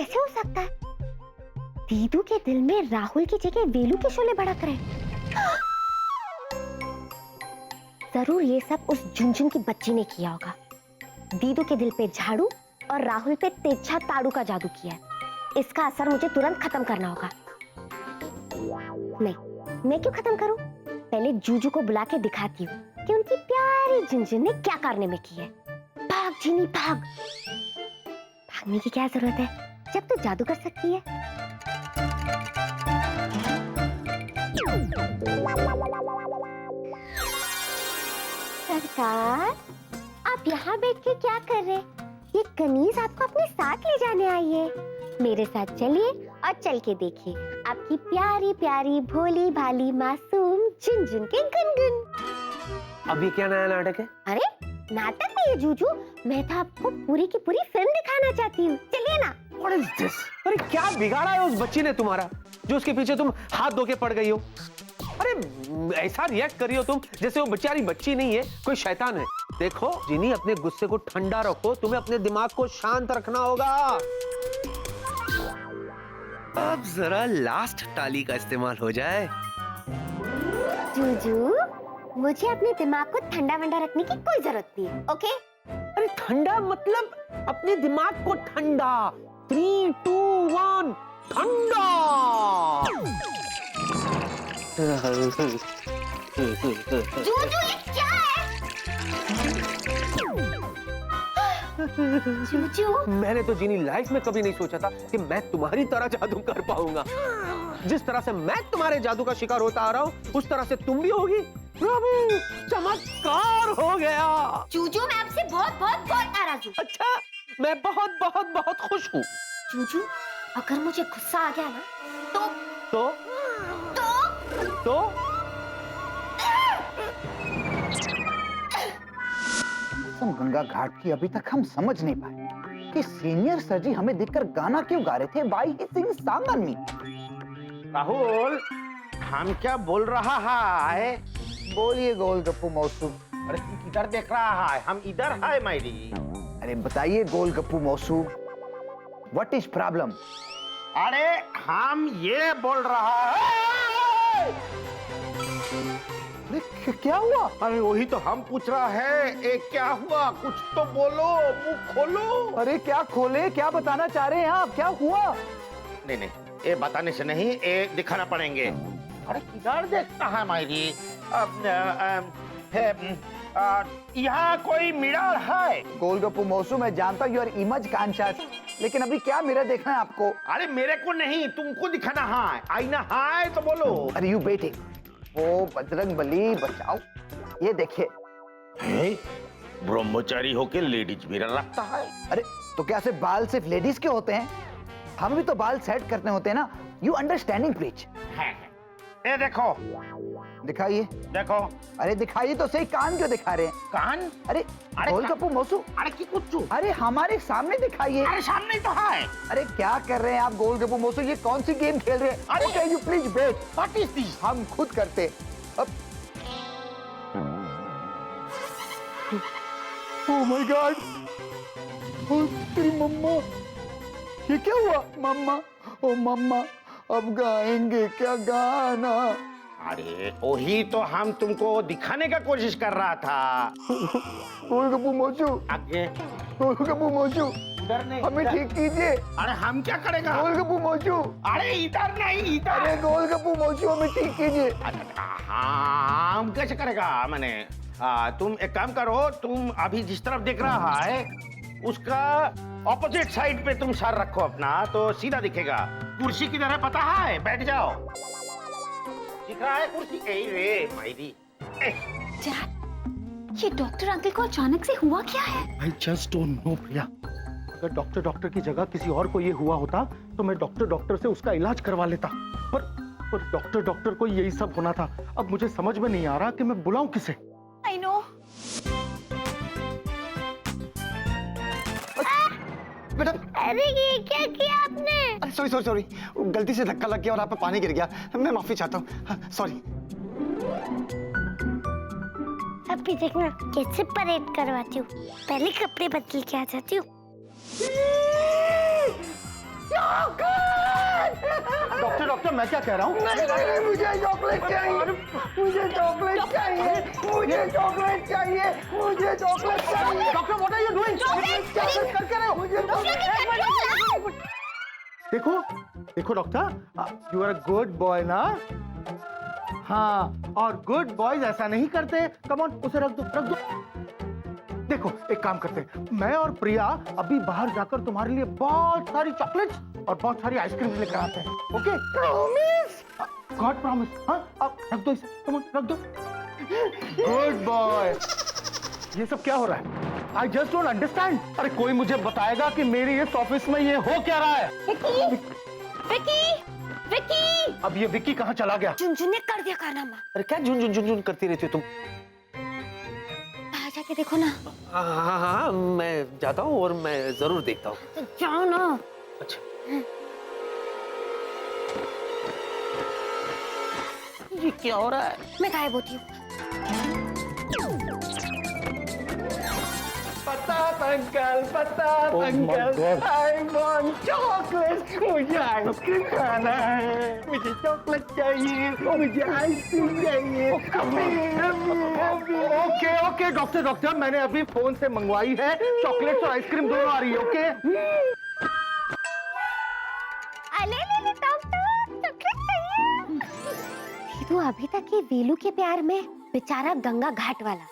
कैसे हो सकता है? दीदू के दिल में राहुल की जगह वेलू के शोले भड़क रहे। जरूर ये सब उस झुनझुन की बच्ची ने किया होगा। दीदू के दिल पे झाड़ू और राहुल पे तेजा ताड़ू का जादू किया है। इसका असर मुझे तुरंत खत्म करना होगा। नहीं, मैं क्यों खत्म करूं? पहले जूजू को बुला के दिखाती हूँ कि उनकी प्यारी झुनझुन ने क्या कारनामे किए। भाग जीनी भाग। भागने की क्या जरूरत है जब तू जादू कर सकती है। सरकार, आप यहाँ बैठ के क्या कर रहे? ये कनीज आपको अपने साथ ले जाने आई है। मेरे साथ चलिए और चल के देखिए आपकी प्यारी प्यारी भोली भाली मासूम झुनझुन के गुनगुन। अब ये क्या नया नाटक है? अरे नाटक नहीं है जूजू, मैं तो आपको पूरी की पूरी फिल्म दिखाना चाहती हूँ। चलिए ना। What is this? अरे क्या बिगाड़ा है उस बच्ची ने तुम्हारा, जो उसके पीछे तुम हाथ धो के पड़ गई हो? अरे ऐसा रिएक्ट करी हो तुम जैसे वो बेचारी बच्ची नहीं है, कोई शैतान है। देखो जिनी, अपने गुस्से को ठंडा रखो, तुम्हें अपने दिमाग को शांत रखना होगा। अब जरा लास्ट टाली का इस्तेमाल हो जाए। जूजू, मुझे अपने दिमाग को ठंडा वंडा रखने की कोई जरूरत नहीं है, ओके? अरे ठंडा मतलब अपने दिमाग को ठंडा। 3, 2, 1 ठंडा। जूजू ये क्या है? जूजू, मैंने तो जीनी लाइफ में कभी नहीं सोचा था कि मैं तुम्हारी तरह जादू कर पाऊंगा। जिस तरह से मैं तुम्हारे जादू का शिकार होता आ रहा हूँ, उस तरह से तुम भी होगी। प्रभु, चमत्कार हो गया। जूजू, मैं आपसे बहुत बहुत बहुत नाराज हूँ। अच्छा, मैं बहुत बहुत बहुत खुश हूँ। जूजू, अगर मुझे गुस्सा आ गया ना तो तो तो तो गंगा घाट की अभी तक हम समझ नहीं पाए कि सीनियर सर जी हमें देखकर गाना क्यों गा रहे थे। Why he sing song on me? Rahul, हम क्या बोल रहा है? बोलिए गोलगप्पू मौसू। अरे तू किधर देख रहा है? हम इधर है मेरी। अरे बताइए गोलगप्पू मौसू, व्हाट इज प्रॉब्लम? अरे हम ये बोल रहा है। अरे क्या हुआ? अरे वही तो हम पूछ रहा है। ए क्या हुआ? कुछ तो बोलो, मुंह खोलो। अरे क्या खोले, क्या बताना चाह रहे हैं आप? क्या हुआ? नहीं नहीं, ये बताने से नहीं, ये दिखाना पड़ेंगे। अरे किधर देखता है मेरी? यहाँ कोई मिरर है? गोलगप्पू मौसू, मैं जानता हूँ यू आर इमेज कॉन्शियस, लेकिन अभी क्या मिरर देखना है आपको? अरे मेरे को नहीं, तुमको दिखाना है। आईना है तो बोलो। अरे यू बेटे, ओ बजरंग बली बचाओ, ये देखिए। ब्रह्मचारी होके लेडीज मिरर रखता है? अरे तो क्या सिर्फ बाल सिर्फ लेडीज के होते हैं? हम भी तो बाल सेट करने होते हैं ना। You understanding please. ये देखो, दिखाइए। देखो। अरे दिखाइए तो सही, कान क्यों दिखा रहे हैं? कान? अरे अरे गोलगप्पू मौसू, अरे की कुछ? अरे हमारे सामने दिखाइए। अरे सामने तो है। अरे क्या कर रहे हैं आप गोलगप्पू मौसू? ये कौन सी गेम खेल रहे हैं? अरे okay you please wait. What is this? हम खुद करते। अब ओह माय गॉड, ओ तेरी मम्मा, ये क्या हुआ? मम्मा, ओ मम्मा, अब गाएंगे क्या गाना? अरे वही तो हम तुमको दिखाने का कोशिश कर रहा था। गोलगप्पू मौसू, आगे गोलगप्पू मौसू, इधर नहीं, हमें इधर। ठीक कीजिए। अरे हम क्या करेगा? गोलगप्पू मौसू, अरे इधर नहीं, इधर। अरे गोलगप्पू मौसू, हमें ठीक कीजिए। हाँ, हम कैसे करेगा? मैंने तुम एक काम करो, तुम अभी जिस तरफ देख रहा है उसका ऑपोजिट साइड पे तुम सर रखो अपना, तो सीधा दिखेगा। कुर्सी किधर है पता है? बैठ जाओ। दिख रहा है कुर्सी? रे मायरी। ये डॉक्टर अंकल को अचानक से हुआ क्या है? I just don't know प्रिया। अगर डॉक्टर की जगह किसी और को ये हुआ होता तो मैं डॉक्टर से उसका इलाज करवा लेता, पर डॉक्टर को यही सब होना था। अब मुझे समझ में नहीं आ रहा कि मैं बुलाऊं किसे। I know। बेटा, अरे ये क्या किया आपने? अरे सॉरी, गलती से धक्का लग गया और आप पे पानी गिर गया। मैं माफी चाहता हूँ, सॉरी। अभी देखना कैसे परेड करवाती हूँ। पहले कपड़े बदल के आ जाती हूँ। मतलब मैं क्या कह रहा हूँ? नहीं, मुझे चॉकलेट चाहिए, मुझे चॉकलेट चाहिए, मुझे चॉकलेट चाहिए, मुझे चॉकलेट चाहिए। Doctor what are you doing? क्या कर रहे हो? मुझे चॉकलेट। देखो देखो doctor, you are a good boy ना? हाँ, और गुड बॉयज ऐसा नहीं करते। कम ऑन, उसे रख दो, रख दो। देखो एक काम करते हैं, मैं और प्रिया अभी बाहर जाकर तुम्हारे लिए बहुत सारी चॉकलेट्स और बहुत सारी आइसक्रीम लेकर आते हैं। ओके? प्रॉमिस? God promise. हाँ, अब रख दो इसे, कम ऑन रख दो। Good boy. ये सब क्या हो रहा है? I just don't understand. अरे कोई मुझे बताएगा कि मेरी इस ऑफिस में ये हो क्या रहा है? विकी! अब ये विक्की कहाँ चला गया? झुनझुन ने कर दिया कारनामा। अरे क्या झुन झुन झुन करती रहती हो तुम? बाहर जाके देखो ना। हाँ, मैं जाता हूँ और मैं जरूर देखता हूँ। तो जाओ ना। अच्छा। ये क्या हो रहा है? मैं गायब होती हूँ। पता अंकल, आई वांट चॉकलेट। मुझे आइसक्रीम खाना है, मुझे चॉकलेट चाहिए, मुझे आइसक्रीम चाहिए। ओके ओके डॉक्टर, मैंने अभी फोन से मंगवाई है। चॉकलेट्स और आइसक्रीम दोनों आ रही है। ओके? ले डॉक्टर, चॉकलेट चाहिए। तो अभी तक ये वेलू के प्यार में बेचारा गंगा घाट वाला।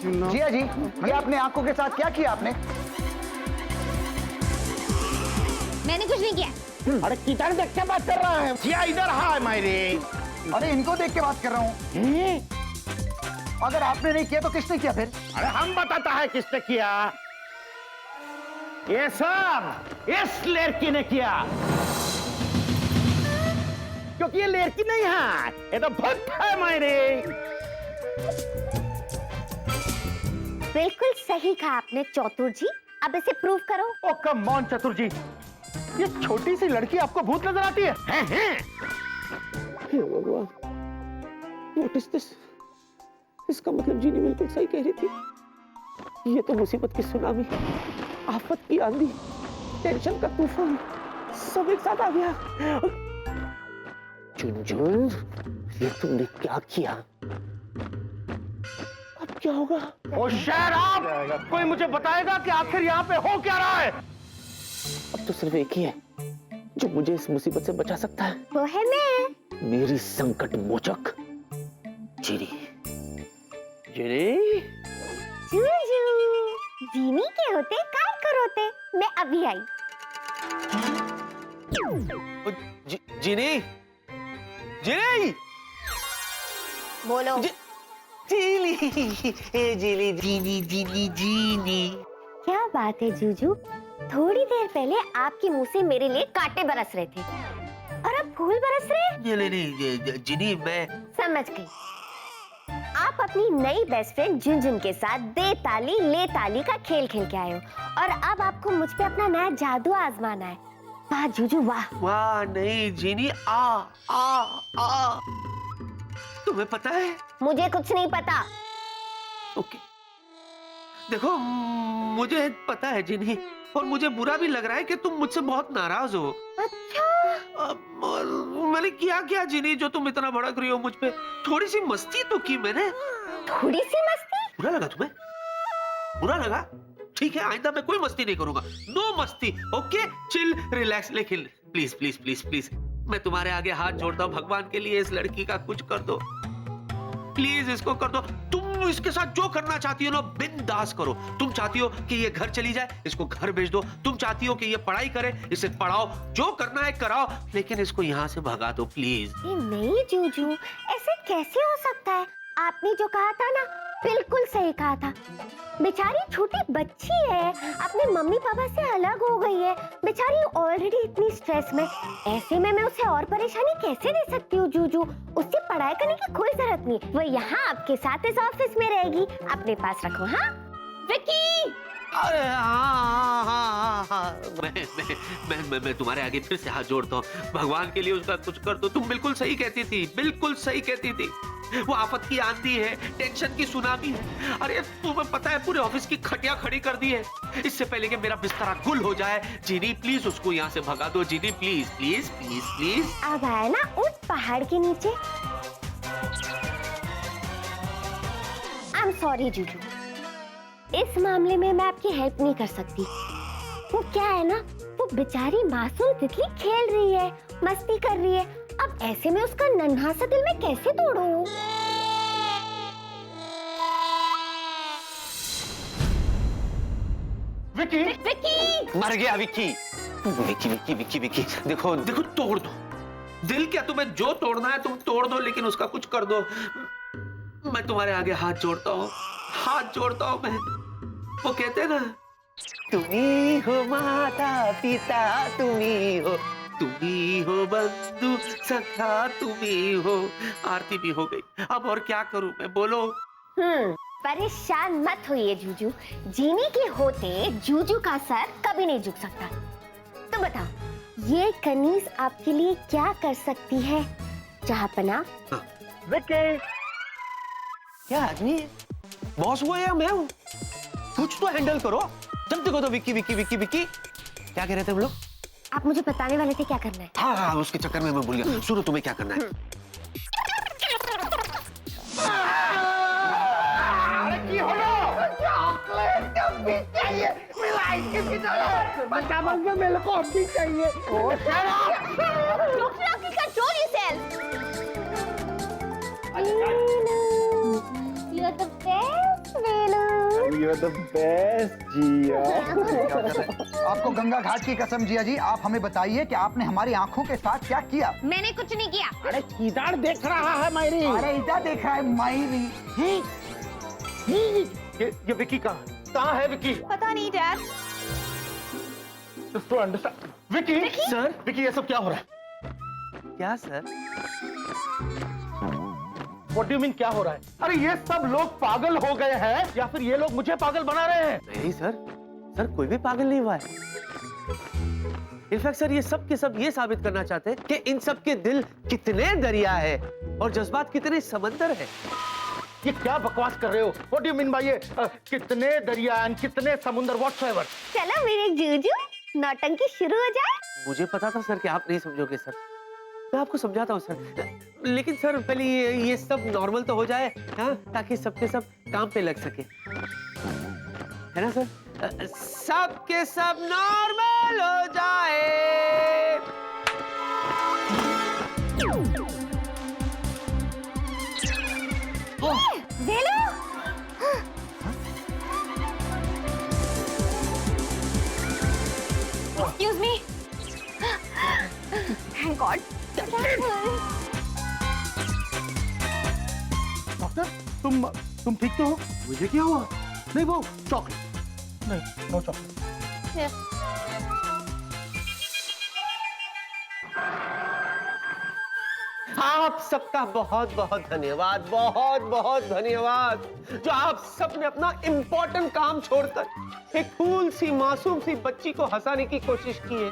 जिया जी, ये अपने आंखों के साथ क्या किया आपने? मैंने कुछ नहीं किया। अरे किधर देख के बात कर रहा है? जिया इधर है मेरे। अरे इनको देख के बात कर रहा हूँ। अगर आपने नहीं किया तो किसने किया फिर? अरे हम बताता है किसने किया। ये सब इस लड़की ने किया, क्योंकि ये लड़की नहीं है, ये तो भूत है मेरे। बिल्कुल सही कहा आपने चौतुर जी। अब इसे प्रूव करो। ओ कम ऑन चतुर जी, ये छोटी सी लड़की आपको भूत नजर आती है? हे भगवान, व्हाट इज दिस? इसका मतलब जीनी बिल्कुल सही कह रही थी। ये तो मुसीबत की सुनामी, आफत की आंधी, टेंशन का तूफान सब एक साथ आ गया। झुनझुन, ये तुमने क्या किया? अब क्या होगा? ओ शराब! कोई मुझे बताएगा कि आखिर यहाँ पे हो क्या रहा है? अब तो सिर्फ एक ही है जो मुझे इस मुसीबत से बचा सकता है। वो है मैं। मेरी संकट मोचक जीनी। जीनी? जूजू, जीनी के होते काय करोते। मैं अभी आई। जीनी? जीनी? बोलो। जीली, जीली, जीनी, जीनी, जीनी। क्या बात है जूजू, थोड़ी देर पहले आपके मुंह से मेरे लिए कांटे बरस रहे थे और अब फूल बरस रहे। नहीं, जीनी, मैं समझ गई। आप अपनी नई बेस्ट फ्रेंड झुनझुन के साथ दे ताली ले ताली का खेल खेल के आए हो और अब आपको मुझ पे अपना नया जादू आजमाना है। वाह जूजू वाह। वाह नहीं जीनी, आ। तुम्हें पता है? मुझे कुछ नहीं पता। ओके, देखो मुझे पता है जीनी, और मुझे बुरा भी लग रहा है कि तुम मुझसे बहुत नाराज हो। अच्छा, मैंने किया क्या जीनी जो तुम इतना भड़क रही हो मुझ पे? थोड़ी सी मस्ती तो की मैंने। थोड़ी सी मस्ती? बुरा लगा तुम्हें? बुरा लगा? ठीक है, आइंदा मैं कोई मस्ती नहीं करूंगा। नो मस्ती, ओके? Chill, relax. लेकिन प्लीज प्लीज प्लीज प्लीज, मैं तुम्हारे आगे हाथ जोड़ता हूँ, भगवान के लिए इस लड़की का कुछ कर दो प्लीज, इसको कर दो। तुम इसके साथ जो करना चाहती हो ना बिंदास करो। तुम चाहती हो कि ये घर चली जाए, इसको घर भेज दो। तुम चाहती हो कि ये पढ़ाई करे, इसे पढ़ाओ, जो करना है कराओ, लेकिन इसको यहाँ से भगा दो प्लीज। नहीं जूजू, ऐसे कैसे हो सकता है? आपने जो कहा था ना, बिल्कुल सही कहा था। बेचारी छोटी बच्ची है, अपने मम्मी पापा से अलग हो गई है, बेचारी ऑलरेडी इतनी स्ट्रेस में। ऐसे में मैं उसे और परेशानी कैसे दे सकती हूँ जूजू? उससे पढ़ाई करने की कोई जरूरत नहीं, वो यहाँ आपके साथ इस ऑफिस में रहेगी। अपने पास रखो। हाँ विकी? अरे हाँ, मैं तुम्हारे आगे फिर से हाथ जोड़ता हूँ, भगवान के लिए उसका कुछ कर दो। तुम बिल्कुल सही कहती थी, बिल्कुल सही कहती थी। वो आफत की आंधी है, टेंशन की सुनामी है। अरे तुम्हें पता है पूरे ऑफिस की खटिया खड़ी कर दी है। इससे पहले कि मेरा बिस्तरा गुल हो जाए, जीनी प्लीज उसको यहाँ से भगा दो। जीनी प्लीज प्लीज प्लीज प्लीज। अब आया ना उस पहाड़ के नीचे। आई एम सॉरी जूजू, इस मामले में मैं आपकी हेल्प नहीं कर सकती। वो क्या है ना, वो बेचारी मासूम तितली खेल रही है, मस्ती कर रही है। अब ऐसे में उसका नन्हा सा दिल मैं कैसे तोड़ूं? विकी, विकी! मर गया विक्की। विक्की विक्की विक्की विक्की, देखो देखो तोड़ दो। दिल क्या, तुम्हें जो तोड़ना है तुम तोड़ दो, लेकिन उसका कुछ कर दो। मैं तुम्हारे आगे हाथ जोड़ता हूँ, हाथ जोड़ता हूँ मैं। वो कहते हैं ना, तुम्ही हो माता पिता, तुम्ही हो बंधु सखा, तुम्ही हो। आरती भी हो गई, अब और क्या करूं मैं, बोलो। परेशान मत होइए जूजू, जीनी के होते जूजू का सर कभी नहीं झुक सकता। तो बताओ, ये कनीज आपके लिए क्या कर सकती है? जहाँपना। विकी, क्या आदमी है? बॉस वो या मैं हूँ? कुछ तो हैंडल करो। जब देखो तो विक्की विक्की विक्की विक्की। क्या कह रहे थे हम लोग? आप मुझे बताने वाले थे क्या करना है। हाँ हाँ, उसके चक्कर में मैं भूल गया। सुनो तुम्हें क्या करना है। You're the best, Velu. You're the best, जिया। आपको गंगा घाट की कसम जिया जी, आप हमें बताइए कि आपने हमारी आंखों के साथ क्या किया? मैंने कुछ नहीं किया। अरे किधर देख रहा है मायरी? अरे इधर देख रहा है मायरी। ये विकी कहाँ है विकी? पता नहीं dad. Just to understand. Vicky, sir, Vicky ये सब क्या हो रहा है? क्या sir? What do you mean क्या हो रहा है? अरे ये सब लोग पागल हो गए हैं या फिर ये लोग मुझे पागल बना रहे हैं? नहीं सर, सर कोई भी पागल नहीं हुआ है। इनफैक्ट सर ये सब के सब ये साबित करना चाहते हैं कि इन सब के दिल कितने दरिया है और जज्बात कितने समंदर है। ये क्या बकवास कर रहे हो? What do you mean by ये कितने दरिया and कितने समुंदर whatsoever? चलो मेरे जूजू, नौटंकी शुरू हो जाए। मुझे पता था सर कि आप नहीं समझोगे सर, मैं आपको समझाता हूँ सर। लेकिन सर पहले ये सब नॉर्मल तो हो जाए, हाँ, ताकि सबके सब काम पे लग सके, है ना सर? सबके सब नॉर्मल हो जाए। Velu, excuse me. Thank God. Doctor, तुम ठीक तो हो? मुझे क्या हुआ? नहीं वो चॉकलेट, नहीं नो चॉकलेट। आप सबका बहुत बहुत धन्यवाद, बहुत बहुत धन्यवाद, जो आप सबने अपना इम्पोर्टेंट काम छोड़कर एक फूल सी मासूम सी बच्ची को हंसाने की कोशिश की है।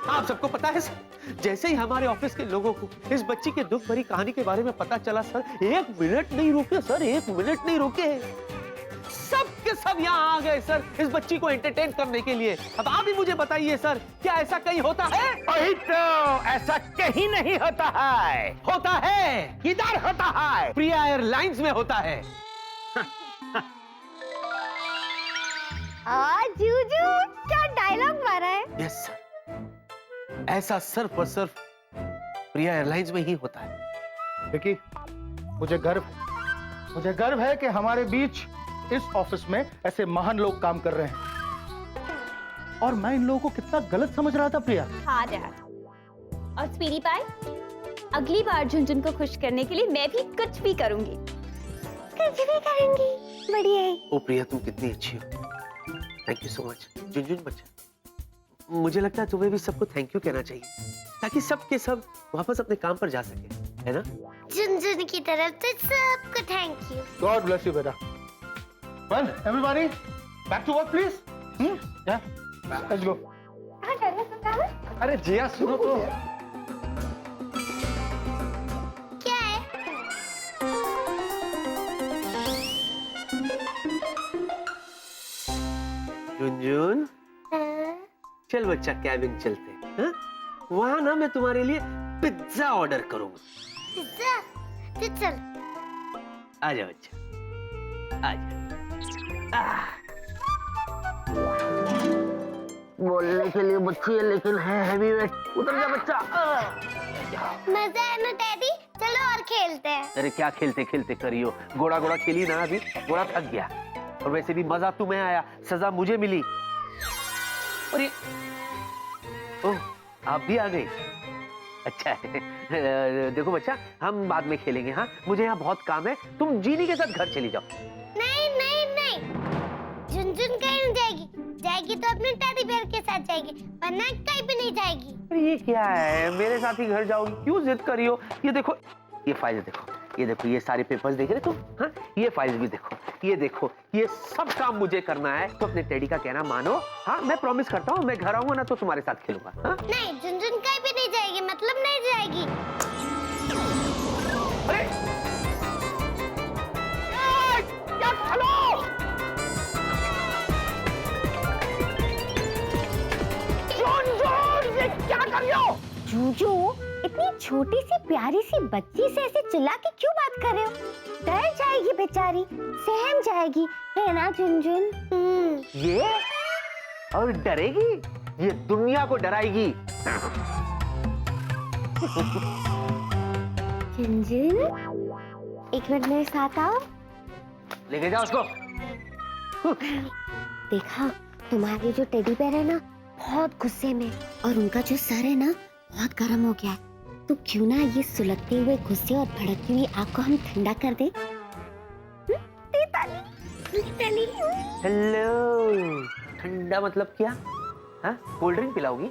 आप सबको पता है सर, जैसे ही हमारे ऑफिस के लोगों को इस बच्ची के दुख भरी कहानी के बारे में पता चला सर, 1 मिनट नहीं रुके सर, 1 मिनट नहीं रुके। सब के सब यहाँ आ गए सर इस बच्ची को एंटरटेन करने के लिए। अब आप ही मुझे बताइए सर, क्या ऐसा कहीं होता है? वही तो, ऐसा कहीं नहीं होता है। होता है। किधर होता है? प्रिया एयरलाइंस में होता है। जूजू क्या डायलॉग मारा है। यस सर, ऐसा सिर्फ और सिर्फ प्रिया एयरलाइंस में ही होता है। विकी, मुझे गर्व है कि हमारे बीच इस ऑफिस में ऐसे महान लोग काम कर रहे हैं। और मैं इन लोगों को कितना गलत समझ रहा था प्रिया। हाँ डैड। और स्वीटी पाई, अगली बार झुनझुन को खुश करने के लिए मैं भी कुछ भी करूंगी। कुछ भी करेंगी, बढ़िया है। ओ प्रिया, तुम कितनी अच्छी हो। Thank you so much. Jhunjhun बच्चा, मुझे लगता है तुम्हें भी सबको थैंक यू कहना चाहिए, ताकि सब के सब वापस अपने काम पर जा सके, है ना? झुनझुन की तरफ से सबको thank you. God bless you बेटा। Well everybody, back to work please. Let's go. अरे जिया सुनो तो। क्या है? झुनझुन हाँ, चल बच्चा कैबिन चलते हैं, हाँ? वहां ना मैं तुम्हारे लिए पिज्जा ऑर्डर करूंगा। पिज्जा तो चल। आजा बच्चा, आजा। बोलने के लिए बच्ची है लेकिन है हैवी वेट। उतर जा बच्चा। मजा है ना डैडी, चलो और खेलते हैं। अरे क्या खेलते खेलते करियो, घोड़ा घोड़ा खेली ना अभी, घोड़ा थक गया। और वैसे भी मजा तुम्हें आया, सजा मुझे मिली। और ये ओह, आप भी आ गए। अच्छा है। देखो बच्चा, हम बाद में खेलेंगे, हाँ? मुझे यहाँ बहुत काम है, तुम जीनी के साथ घर चली जाओ। नहीं नहीं नहीं, झुनझुन कहीं नहीं जाएगी। जाएगी तो अपने टेडी बेयर के साथ जाएगी, वरना कहीं भी नहीं जाएगी। अरे ये क्या है, मेरे साथ ही घर जाओगी, क्यों जिद करी हो? ये देखो, ये फाइल देखो, ये देखो, ये सारे पेपर्स देख रहे तुम? हाँ, ये फाइल भी देखो, ये देखो, ये सब काम मुझे करना है। तो अपने टेडी का कहना मानो। हाँ, मैं प्रॉमिस करता हूँ, मैं घर आऊंगा ना तो तुम्हारे साथ खेलूंगा। हाँ? नहीं, झुनझुन कहीं भी नहीं जाएगी, मतलब नहीं जाएगी। अरे क्या हेलो ये क्या कर रही हो? जूजू, इतनी छोटी सी प्यारी सी बच्ची से ऐसे चिल्ला के क्यों बात कर रहे हो? डर जाएगी बेचारी, सहम जाएगी, है ना झुनझुन? ये और डरेगी, ये दुनिया को डराएगी। झुनझुन, एक मिनट मेरे साथ आओ। लेके जाओ उसको। देखा, तुम्हारे जो टेडी बेयर है ना, बहुत गुस्से में, और उनका जो सर है ना, बहुत गर्म हो गया है। तो क्यों ना ये सुलगते हुए गुस्से और भड़कती हुई आग को हम ठंडा कर दें? ताली। हेलो, ठंडा मतलब क्या? हाँ, कोल्ड ड्रिंक पिलाओगी?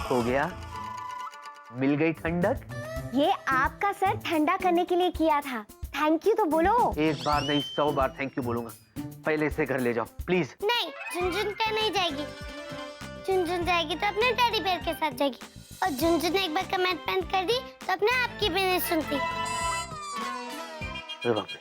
हो गया, मिल गई ठंडक। ये आपका सर ठंडा करने के लिए किया था। थैंक यू तो बोलो। एक बार नहीं 100 बार थैंक यू बोलूंगा। पहले इसे घर ले जाओ प्लीज। नहीं, झुनझुन का नहीं जाएगी। झुनझुन जाएगी तो अपने टेडी बेयर के साथ जाएगी, और झुनझुन ने एक बार कमिटमेंट कर दी तो अपने आप की भी नहीं सुनती। अरे बाप रे,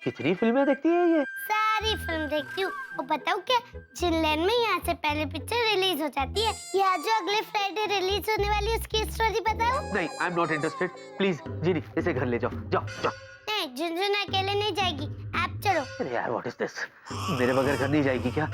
कितनी फिल्में देखती है ये? सारी फिल्म देखती हूँ। और बताओ क्या, जिनलैंड में यहाँ से पहले पिक्चर रिलीज हो जाती है। यहाँ जो अगले फ्राइडे रिलीज होने वाली है उसकी स्टोरी बताओ। नहीं, I am not interested. Please जीनी, इसे घर ले जाओ, जाओ जाओ। नहीं, झुनझुन अकेले नहीं जाएगी, आप चलो। अरे यार, व्हाट इज दिस? मेरे बगैर घर नहीं जाएगी क्या?